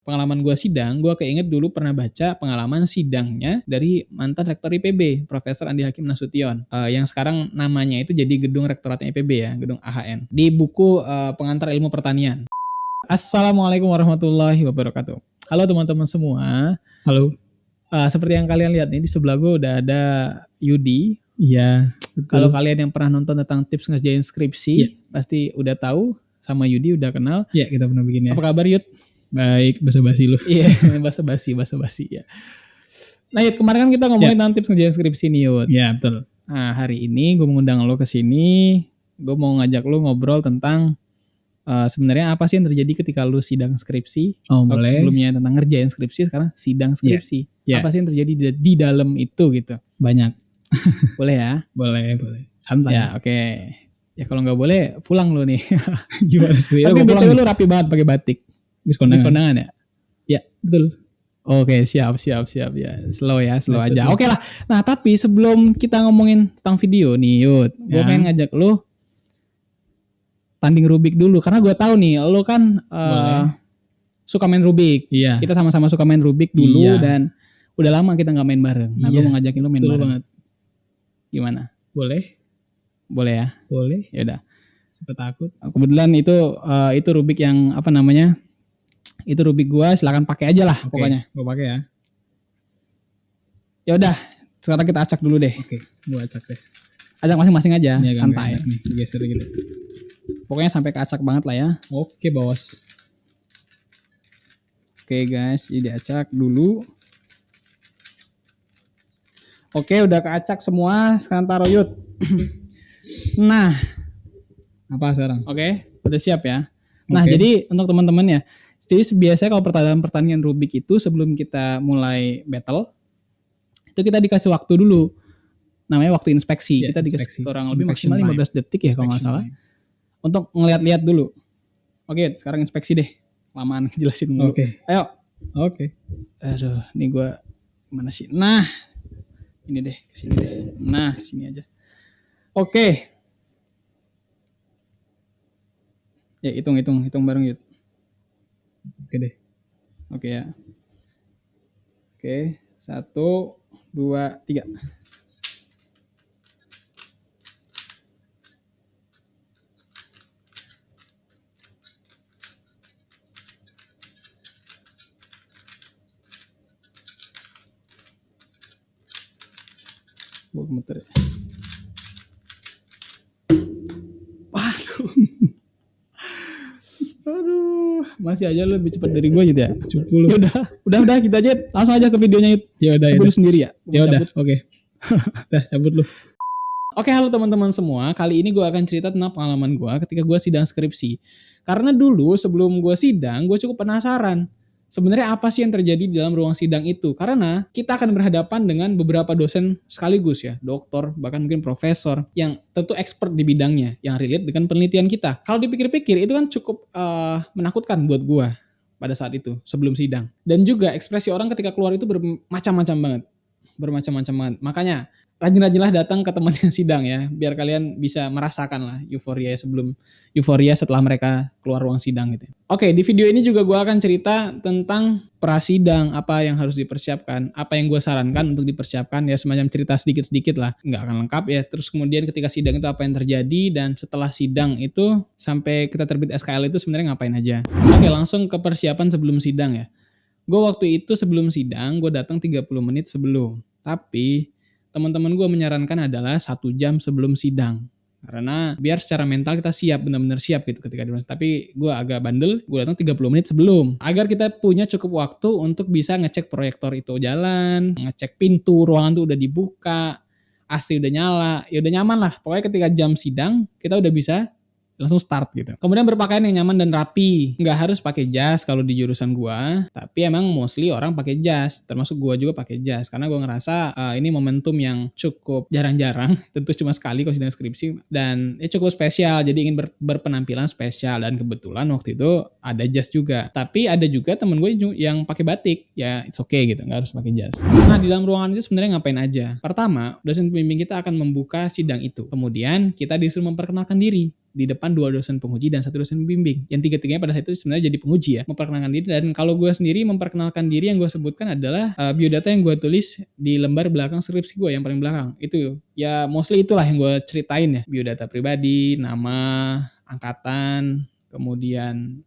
pengalaman gue sidang, gue keinget dulu pernah baca pengalaman sidangnya dari mantan rektor IPB, Profesor Andi Hakim Nasution, yang sekarang namanya itu jadi gedung rektoratnya IPB ya, gedung AHN. Di buku Pengantar Ilmu Pertanian. Assalamualaikum warahmatullahi wabarakatuh. Halo teman-teman semua. Halo. Seperti yang kalian lihat nih, di sebelah gue udah ada Yudi. Iya. Kalau kalian yang pernah nonton tentang tips ngerjain skripsi, ya, pasti udah tahu sama Yudi, udah kenal. Iya, kita pernah bikin ya. Apa kabar Yud? Baik, basa-basi lu. Iya, basa-basi ya. Nah Yud, kemarin kan kita ngomongin tentang tips ngerjain skripsi nih Yud. Iya, betul. Nah hari ini gue mengundang lo ke sini, gue mau ngajak lo ngobrol tentang sebenarnya apa sih yang terjadi ketika lo sidang skripsi. Boleh. Sebelumnya tentang ngerjain skripsi, sekarang sidang skripsi. Iya. Apa sih yang terjadi di dalam itu gitu. Banyak. Boleh ya? Boleh. Santai. Ya oke. Ya kalau nggak boleh pulang lo nih. Gimana sih? Tapi BTW lo rapi banget pakai batik. Habis kondangan ya? Ya, betul. Oke, siap ya. Slow aja. Oke lah. Nah, tapi sebelum kita ngomongin tentang video nih, Yud, gue pengen ngajak lo tanding Rubik dulu karena gue tahu nih lo kan suka main Rubik. Iya. Kita sama-sama suka main Rubik dulu dan udah lama kita nggak main bareng. Nah, gue mau ngajakin lo main bareng. Banget. Gimana? Boleh ya? Boleh. Ya udah. Siapa takut? Kebetulan itu Rubik yang apa namanya? Itu Rubik gua, silakan pakai aja lah pokoknya. Gua pakai ya. Ya udah, sekarang kita acak dulu deh. Oke, gua acak deh. Acak masing-masing aja, ya, santai. Nih, geser gitu. Pokoknya sampai ke acak banget lah ya. Oke, bos. Oke guys, jadi acak dulu. Oke, udah ke acak semua, sekarang taruh Yud. Nah, apa sekarang? Oke, udah siap ya. Nah, jadi untuk teman-teman ya, jadi biasanya kalau pertandingan Rubik itu sebelum kita mulai battle, itu kita dikasih waktu dulu. Namanya waktu inspeksi. Kita dikasih kurang lebih maksimal 15 detik ya kalau nggak salah. Untuk ngeliat-liat dulu. Oke, sekarang inspeksi deh. Lamaan jelasin dulu. Oke. Ayo. Oke. Aduh, ini gue gimana sih? Nah, ini deh, kesini deh. Nah, sini aja. Oke. Ya, hitung bareng Yud. Oke deh. Oke ya. Oke, 1, 2, 3. Gue gemeter ya. Aduh, masih aja lu lebih cepat dari gue gitu ya. Cukup. Udah kita aja langsung aja ke videonya Yud. Ya udah. Cabut sendiri ya. Ya udah. Oke. Dah cabut lu. Oke, halo teman-teman semua. Kali ini gue akan cerita tentang pengalaman gue ketika gue sidang skripsi. Karena dulu sebelum gue sidang, gue cukup penasaran. Sebenarnya apa sih yang terjadi di dalam ruang sidang itu? Karena kita akan berhadapan dengan beberapa dosen sekaligus ya, doktor, bahkan mungkin profesor yang tentu expert di bidangnya, yang relate dengan penelitian kita. Kalau dipikir-pikir itu kan cukup menakutkan buat gue pada saat itu, sebelum sidang. Dan juga ekspresi orang ketika keluar itu bermacam-macam banget. Makanya rajin-rajinlah datang ke teman yang sidang ya, biar kalian bisa merasakan lah euforia setelah mereka keluar ruang sidang gitu. Oke, di video ini juga gue akan cerita tentang prasidang, apa yang harus dipersiapkan, apa yang gue sarankan untuk dipersiapkan ya, semacam cerita sedikit-sedikit lah, nggak akan lengkap ya. Terus kemudian ketika sidang itu apa yang terjadi, dan setelah sidang itu sampai kita terbit SKL itu sebenarnya ngapain aja. Oke, langsung ke persiapan sebelum sidang ya. Gue waktu itu sebelum sidang, gue datang 30 menit sebelum. Tapi teman-teman gue menyarankan adalah 1 jam sebelum sidang. Karena biar secara mental kita siap, benar-benar siap gitu ketika di. Tapi gue agak bandel, gue datang 30 menit sebelum. Agar kita punya cukup waktu untuk bisa ngecek proyektor itu jalan, ngecek pintu ruangan tuh udah dibuka, AC udah nyala, ya udah nyaman lah. Pokoknya ketika jam sidang, kita udah bisa langsung start gitu. Kemudian berpakaian yang nyaman dan rapi. Nggak harus pakai jas kalau di jurusan gua, tapi emang mostly orang pakai jas. Termasuk gua juga pakai jas karena gua ngerasa ini momentum yang cukup jarang-jarang, tentu cuma sekali kalau sidang skripsi, dan cukup spesial. Jadi ingin berpenampilan spesial, dan kebetulan waktu itu ada jas juga. Tapi ada juga temen gue yang pakai batik. Ya it's okay gitu, nggak harus pakai jas. Nah, di dalam ruangan itu sebenarnya ngapain aja? Pertama, dosen pembimbing kita akan membuka sidang itu. Kemudian kita disuruh memperkenalkan diri. di depan 2 dosen penguji dan 1 dosen pembimbing. Yang tiga-tiganya pada saat itu sebenarnya jadi penguji ya, memperkenalkan diri. Dan kalau gue sendiri memperkenalkan diri yang gue sebutkan adalah biodata yang gue tulis di lembar belakang skripsi gue yang paling belakang. Itu ya mostly itulah yang gue ceritain ya. Biodata pribadi, nama, angkatan, kemudian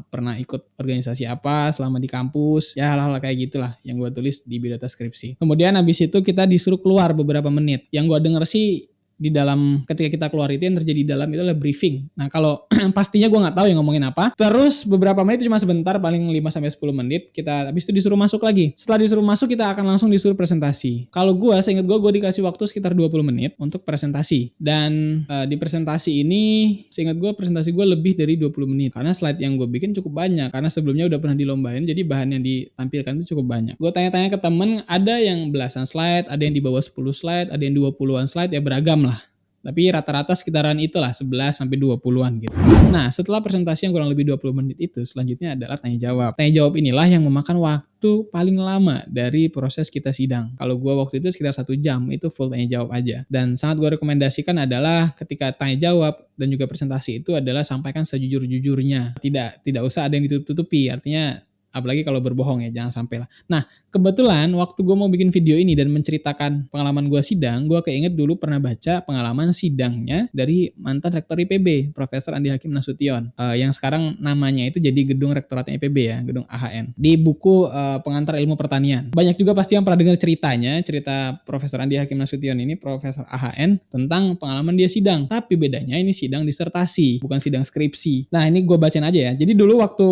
pernah ikut organisasi apa selama di kampus, ya hal-hal kayak gitulah yang gue tulis di biodata skripsi. Kemudian habis itu kita disuruh keluar beberapa menit. Yang gue denger sih di dalam ketika kita keluar itu yang terjadi di dalam itu adalah briefing. Nah kalau pastinya gue nggak tahu yang ngomongin apa. Terus beberapa menit itu cuma sebentar, paling 5-10 menit. Kita habis itu disuruh masuk lagi. Setelah disuruh masuk kita akan langsung disuruh presentasi. Kalau gue, seingat gue dikasih waktu sekitar 20 menit untuk presentasi. Dan di presentasi ini, seingat gue presentasi gue lebih dari 20 menit. Karena slide yang gue bikin cukup banyak. Karena sebelumnya udah pernah dilombain, jadi bahan yang ditampilkan itu cukup banyak. Gue tanya-tanya ke temen, ada yang belasan slide, ada yang di bawah 10 slide, ada yang 20-an slide, ya beragam lah. Tapi rata-rata sekitaran itulah 11-20-an gitu. Nah setelah presentasi yang kurang lebih 20 menit itu, selanjutnya adalah tanya jawab. Tanya jawab inilah yang memakan waktu paling lama dari proses kita sidang. Kalau gue waktu itu sekitar 1 jam itu full tanya jawab aja. Dan sangat gue rekomendasikan adalah ketika tanya jawab dan juga presentasi itu adalah sampaikan sejujur-jujurnya. Tidak usah ada yang ditutup-tutupi. Artinya apalagi kalau berbohong ya, jangan sampai lah. Nah, kebetulan waktu gue mau bikin video ini dan menceritakan pengalaman gue sidang, gue keinget dulu pernah baca pengalaman sidangnya dari mantan rektor IPB, Profesor Andi Hakim Nasution, yang sekarang namanya itu jadi gedung rektoratnya IPB ya, gedung AHN. Di buku Pengantar Ilmu Pertanian. Banyak juga pasti yang pernah dengar ceritanya, cerita Profesor Andi Hakim Nasution ini, Profesor AHN, tentang pengalaman dia sidang. Tapi bedanya ini sidang disertasi, bukan sidang skripsi. Nah, ini gue bacain aja ya. Jadi dulu waktu,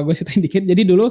gue ceritain dikit, jadi dulu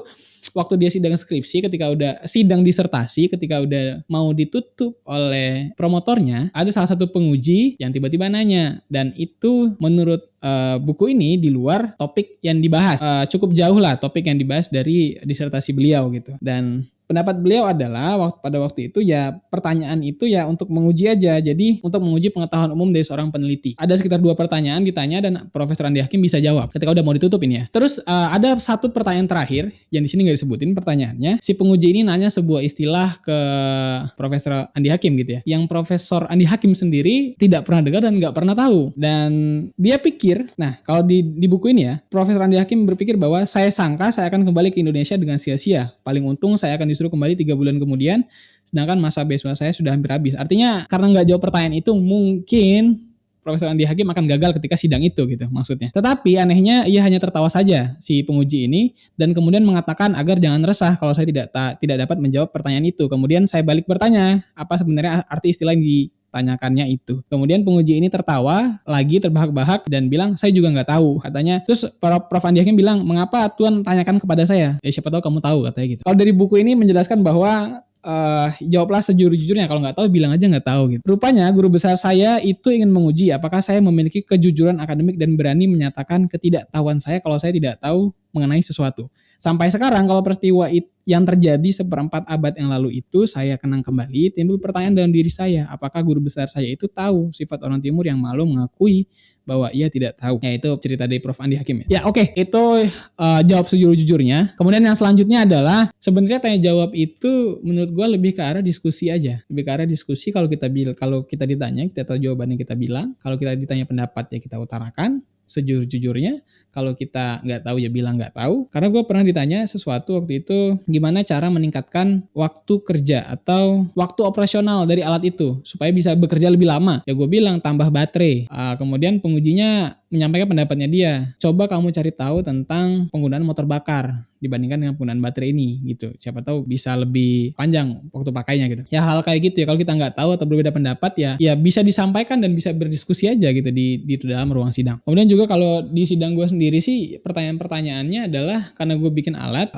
waktu dia sidang skripsi, ketika udah sidang disertasi, ketika udah mau ditutup oleh promotornya, ada salah satu penguji yang tiba-tiba nanya, dan itu menurut buku ini di luar topik yang dibahas, cukup jauh lah topik yang dibahas dari disertasi beliau gitu. Dan pendapat beliau adalah pada waktu itu ya pertanyaan itu ya untuk menguji aja. Jadi untuk menguji pengetahuan umum dari seorang peneliti. Ada sekitar 2 pertanyaan ditanya dan Profesor Andi Hakim bisa jawab ketika udah mau ditutup ini ya. Terus ada satu pertanyaan terakhir yang di sini nggak disebutin pertanyaannya. Si penguji ini nanya sebuah istilah ke Profesor Andi Hakim gitu ya. Yang Profesor Andi Hakim sendiri tidak pernah dengar dan nggak pernah tahu. Dan dia pikir, nah kalau di buku ini ya, Profesor Andi Hakim berpikir bahwa saya sangka saya akan kembali ke Indonesia dengan sia-sia. Paling untung saya akan disuruh kembali 3 bulan kemudian, sedangkan masa beasiswa saya sudah hampir habis. Artinya karena nggak jawab pertanyaan itu, mungkin Profesor Andi Hakim akan gagal ketika sidang itu gitu maksudnya. Tetapi anehnya ia hanya tertawa saja si penguji ini dan kemudian mengatakan agar jangan resah kalau saya tidak dapat menjawab pertanyaan itu. Kemudian saya balik bertanya, apa sebenarnya arti istilah yang ditanyakannya itu. Kemudian penguji ini tertawa lagi terbahak-bahak dan bilang saya juga nggak tahu katanya. Terus Prof Andi Hakim bilang, mengapa Tuan tanyakan kepada saya? Ya siapa tahu kamu tahu katanya gitu. Kalau dari buku ini menjelaskan bahwa jawablah sejujur-jujurnya, kalau nggak tahu bilang aja nggak tahu gitu. Rupanya guru besar saya itu ingin menguji apakah saya memiliki kejujuran akademik dan berani menyatakan ketidaktahuan saya kalau saya tidak tahu mengenai sesuatu. Sampai sekarang kalau peristiwa yang terjadi seperempat abad yang lalu itu saya kenang kembali, timbul pertanyaan dalam diri saya, apakah guru besar saya itu tahu sifat orang timur yang malu mengakui bahwa ia tidak tahu. Ya itu cerita dari Prof Andi Hakim ya. Ya oke, itu jawab sejujur-jujurnya. Kemudian yang selanjutnya adalah sebenarnya tanya jawab itu menurut gue lebih ke arah diskusi aja. Lebih ke arah diskusi. Kalau kita ditanya, kita tahu jawabannya, kita bilang. Kalau kita ditanya pendapat ya kita utarakan sejujur-jujurnya. Kalau kita nggak tahu ya bilang nggak tahu. Karena gue pernah ditanya sesuatu waktu itu, gimana cara meningkatkan waktu kerja atau waktu operasional dari alat itu supaya bisa bekerja lebih lama. Ya gue bilang tambah baterai. Kemudian pengujinya menyampaikan pendapatnya dia. Coba kamu cari tahu tentang penggunaan motor bakar dibandingkan dengan penggunaan baterai ini gitu. Siapa tahu bisa lebih panjang waktu pakainya gitu. Ya hal kayak gitu ya, kalau kita nggak tahu atau berbeda pendapat ya bisa disampaikan dan bisa berdiskusi aja gitu di dalam ruang sidang. Kemudian juga kalau di sidang gue sendiri sih pertanyaan-pertanyaannya adalah karena gue bikin alat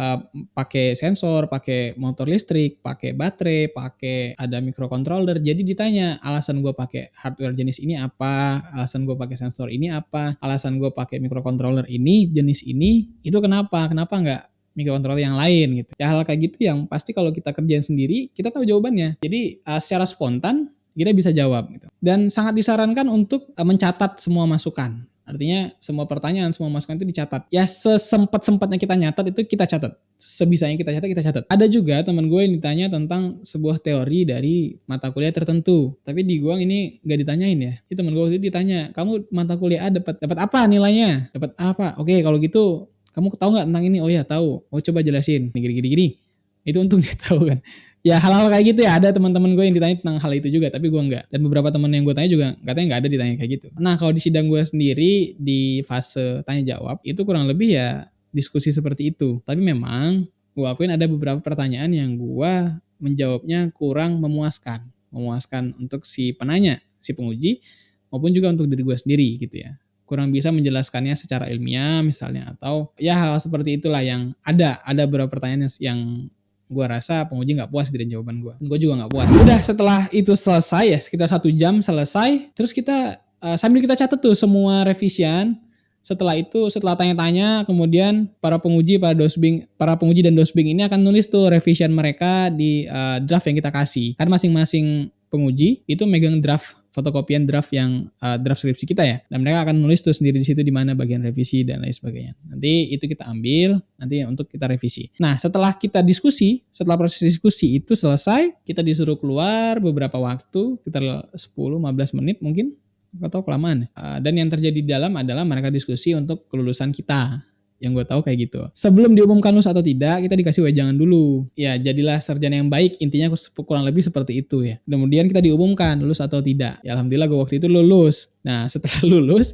pakai sensor, pakai motor listrik, pakai baterai, pakai ada microcontroller. Jadi ditanya alasan gue pakai hardware jenis ini apa, alasan gue pakai sensor ini apa, alasan gue pakai microcontroller ini jenis ini itu kenapa nggak microcontroller yang lain gitu. Ya hal kayak gitu yang pasti kalau kita kerjain sendiri kita tahu jawabannya. Jadi secara spontan kita bisa jawab gitu. Dan sangat disarankan untuk mencatat semua masukan. Artinya semua pertanyaan, semua masukan itu dicatat. Ya sesempet-sempatnya kita nyatat itu kita catat. Sebisanya kita catat. Ada juga teman gue yang ditanya tentang sebuah teori dari mata kuliah tertentu. Tapi di gue ini gak ditanyain ya. Itu teman gue itu ditanya, kamu mata kuliah A dapat apa nilainya? Dapat apa? Oke, kalau gitu kamu tahu nggak tentang ini? Oh ya tahu. Oh coba jelasin. Gini. Itu untung dia tahu kan. Ya hal-hal kayak gitu ya, ada teman-teman gue yang ditanya tentang hal itu juga, tapi gue enggak. Dan beberapa teman yang gue tanya juga katanya nggak ada ditanya kayak gitu. Nah kalau di sidang gue sendiri di fase tanya jawab itu kurang lebih ya diskusi seperti itu. Tapi memang gue akuin ada beberapa pertanyaan yang gue menjawabnya kurang memuaskan. Memuaskan untuk si penanya, si penguji, maupun juga untuk diri gue sendiri gitu ya. Kurang bisa menjelaskannya secara ilmiah misalnya, atau ya hal seperti itulah yang ada beberapa pertanyaan yang gue rasa penguji nggak puas dengan jawaban gue. Gue juga nggak puas. Udah setelah itu selesai ya, sekitar 1 jam selesai. Terus kita sambil kita catat tuh semua revisian. Setelah itu, setelah tanya-tanya, kemudian para penguji dan dosbing ini akan nulis tuh revision mereka di draft yang kita kasih. Kan masing-masing penguji itu megang draft, fotokopian draft yang draft skripsi kita ya. Dan mereka akan nulis tuh sendiri di situ di mana bagian revisi dan lain sebagainya. Nanti itu kita ambil nanti untuk kita revisi. Nah, setelah kita diskusi, setelah proses diskusi itu selesai, kita disuruh keluar beberapa waktu, sekitar 10-15 menit mungkin, atau kelamaan. Dan yang terjadi di dalam adalah mereka diskusi untuk kelulusan kita. Yang gue tahu kayak gitu. Sebelum diumumkan lulus atau tidak, kita dikasih wejangan dulu. Ya, jadilah sarjana yang baik. Intinya kurang lebih seperti itu ya. Kemudian kita diumumkan lulus atau tidak. Ya, alhamdulillah gue waktu itu lulus. Nah, setelah lulus,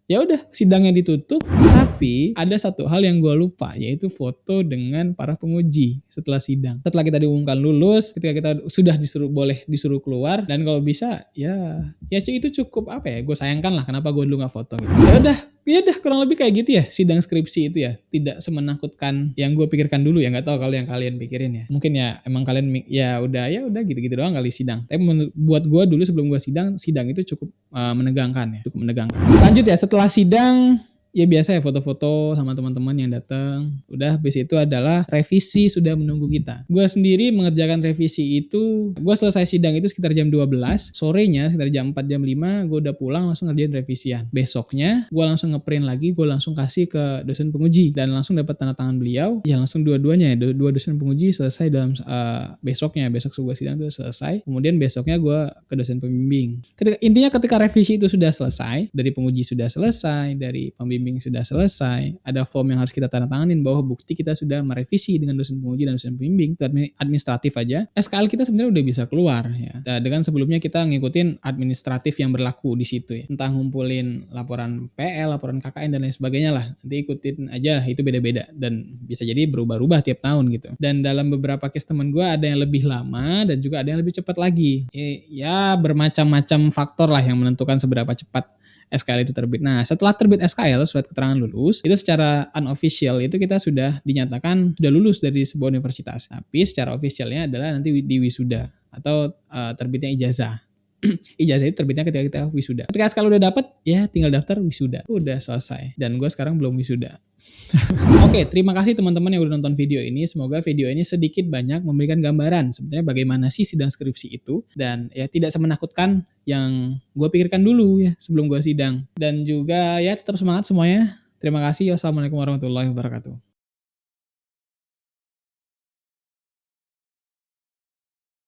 ya udah sidangnya ditutup. Tapi ada satu hal yang gue lupa, yaitu foto dengan para penguji setelah sidang. Setelah kita diumumkan lulus, ketika kita sudah disuruh keluar, dan kalau bisa ya itu cukup apa ya? Gue sayangkan lah kenapa gue dulu nggak foto. Gitu. Ya udah kurang lebih kayak gitu ya sidang skripsi itu ya. Tidak semenakutkan yang gue pikirkan dulu ya. Nggak tahu kalau yang kalian pikirin ya. Mungkin ya emang kalian ya udah gitu-gitu doang kali sidang. Tapi buat gue dulu sebelum gue sidang itu cukup menegangkan ya. Cukup menegangkan. Lanjut ya, setelah sidang ya biasa ya foto-foto sama teman-teman yang datang. Udah habis itu adalah revisi sudah menunggu kita. Gue sendiri mengerjakan revisi itu, gue selesai sidang itu sekitar jam 12. Sorenya sekitar jam 4, jam 5 gue udah pulang langsung ngerjain revisian. Besoknya gue langsung ngeprint lagi, gue langsung kasih ke dosen penguji dan langsung dapat tanda tangan beliau. Ya langsung dua-duanya ya, dua dosen penguji selesai dalam besoknya. Besok sebuah sidang udah selesai. Kemudian besoknya gue ke dosen pembimbing. Ketika revisi itu sudah selesai, dari penguji sudah selesai, dari pembimbing sudah selesai, ada form yang harus kita tanda tanganin bahwa bukti kita sudah merevisi dengan dosen penguji dan dosen pembimbing. Itu administratif aja. SKL kita sebenarnya udah bisa keluar ya. Dengan sebelumnya kita ngikutin administratif yang berlaku di situ ya. Entah ngumpulin laporan PL, laporan KKN dan lain sebagainya lah. Nanti ikutin aja, itu beda-beda dan bisa jadi berubah-ubah tiap tahun gitu. Dan dalam beberapa case teman gue ada yang lebih lama dan juga ada yang lebih cepat lagi. Ya bermacam-macam faktor lah yang menentukan seberapa cepat SKL itu terbit. Nah, setelah terbit SKL, surat keterangan lulus, itu secara unofficial itu kita sudah dinyatakan sudah lulus dari sebuah universitas. Tapi secara officialnya adalah nanti di wisuda atau terbitnya ijazah. Ijazah itu terbitnya ketika kita wisuda. Ketika SKL udah dapet, ya tinggal daftar wisuda. Udah selesai. Dan gue sekarang belum wisuda. Oke, terima kasih teman-teman yang udah nonton video ini. Semoga video ini sedikit banyak memberikan gambaran sebenarnya bagaimana sih sidang skripsi itu. Dan ya tidak semenakutkan yang gue pikirkan dulu ya sebelum gue sidang. Dan juga ya tetap semangat semuanya. Terima kasih. Wassalamualaikum warahmatullahi wabarakatuh.